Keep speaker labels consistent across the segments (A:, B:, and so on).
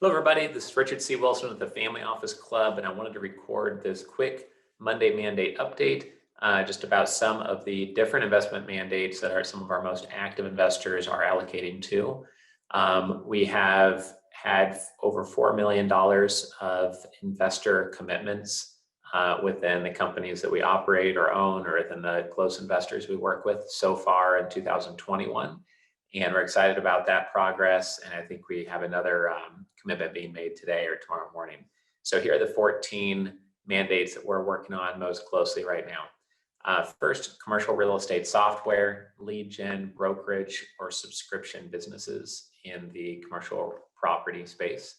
A: Hello, everybody. This is Richard C. Wilson with the Family Office Club, and I wanted to record this quick Monday mandate update just about some of the different investment mandates that some of our most active investors are allocating to. We have had over $4 million of investor commitments within the companies that we operate or own or within the close investors we work with so far in 2021. And we're excited about that progress. And I think we have another commitment being made today or tomorrow morning. So here are the 14 mandates that we're working on most closely right now. First, commercial real estate software, lead gen, brokerage, or subscription businesses in the commercial property space.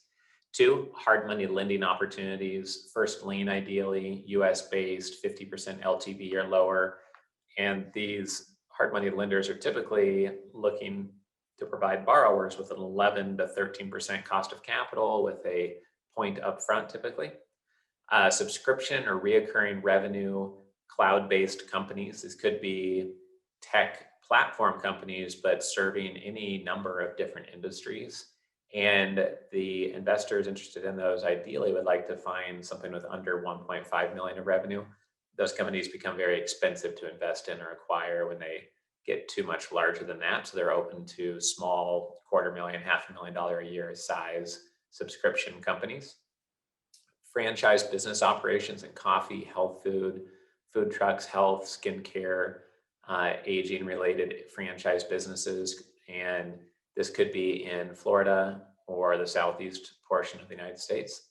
A: Two, hard money lending opportunities, first lien ideally, US based, 50% LTV or lower. And these hard money lenders are typically looking to provide borrowers with an 11 to 13% cost of capital with a point upfront typically. Subscription or reoccurring revenue, cloud-based companies. This could be tech platform companies, but serving any number of different industries. And the investors interested in those ideally would like to find something with under 1.5 million of revenue. Those companies become very expensive to invest in or acquire when they get too much larger than that. So they're open to small $250,000, $500,000 a year size subscription companies. Franchise business operations in coffee, health food, food trucks, health, skincare, aging related franchise businesses. And this could be in Florida or the southeast portion of the United States.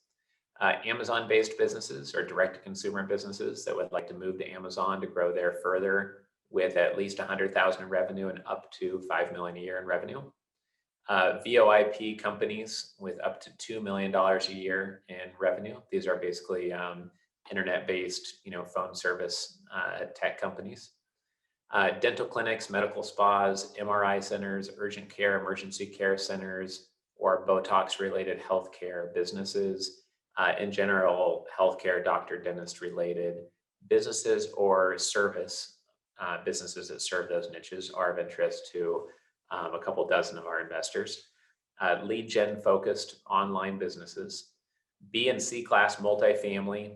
A: Amazon-based businesses or direct-to-consumer businesses that would like to move to Amazon to grow there further with at least 100,000 in revenue and up to 5 million a year in revenue. VoIP companies with up to $2 million a year in revenue. These are basically internet-based, phone service tech companies. Dental clinics, medical spas, MRI centers, urgent care, emergency care centers, or Botox-related healthcare businesses. In general, healthcare, doctor, dentist related businesses or service businesses that serve those niches are of interest to a couple dozen of our investors. Lead gen focused online businesses, B and C class multifamily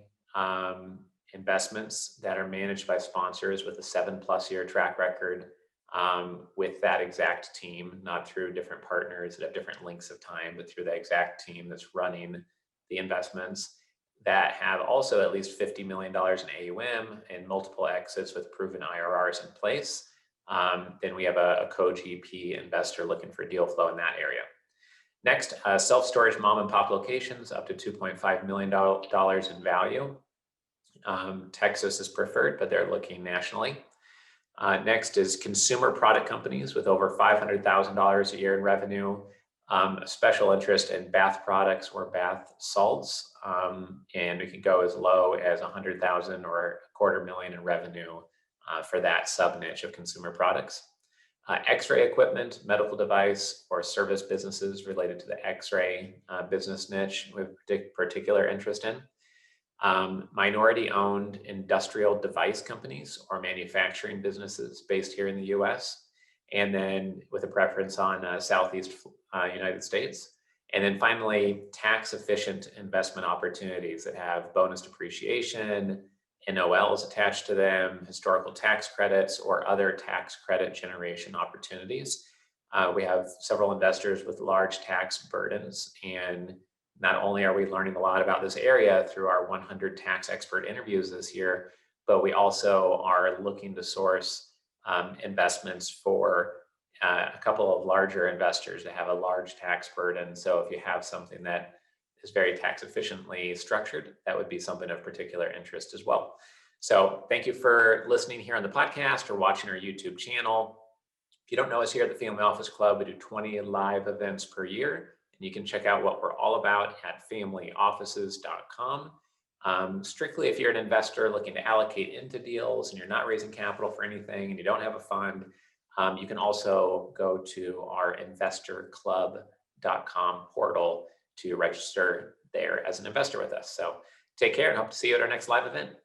A: investments that are managed by sponsors with a 7+ year track record with that exact team, not through different partners that have different lengths of time, but through the exact team that's running the investments, that have also at least $50 million in AUM and multiple exits with proven IRRs in place. Then we have a co-GP investor looking for deal flow in that area. Next, self-storage mom and pop locations up to $2.5 million in value. Texas is preferred, but they're looking nationally. Next is consumer product companies with over $500,000 a year in revenue. Special interest in bath products or bath salts, and we can go as low as 100,000 or $250,000 in revenue for that sub niche of consumer products. X-ray equipment, medical device, or service businesses related to the X-ray business niche with particular interest in. Minority-owned industrial device companies or manufacturing businesses based here in the U.S., and then with a preference on Southeast United States. And then finally, tax-efficient investment opportunities that have bonus depreciation, NOLs attached to them, historical tax credits, or other tax credit generation opportunities. We have several investors with large tax burdens, and not only are we learning a lot about this area through our 100 tax expert interviews this year, but we also are looking to source investments for a couple of larger investors that have a large tax burden. So if you have something that is very tax efficiently structured, that would be something of particular interest as well. So thank you for listening here on the podcast or watching our YouTube channel. If you don't know us here at the Family Office Club, we do 20 live events per year, and you can check out what we're all about at familyoffices.com. Strictly if you're an investor looking to allocate into deals and you're not raising capital for anything and you don't have a fund, you can also go to our investorclub.com portal to register there as an investor with us. So take care and hope to see you at our next live event.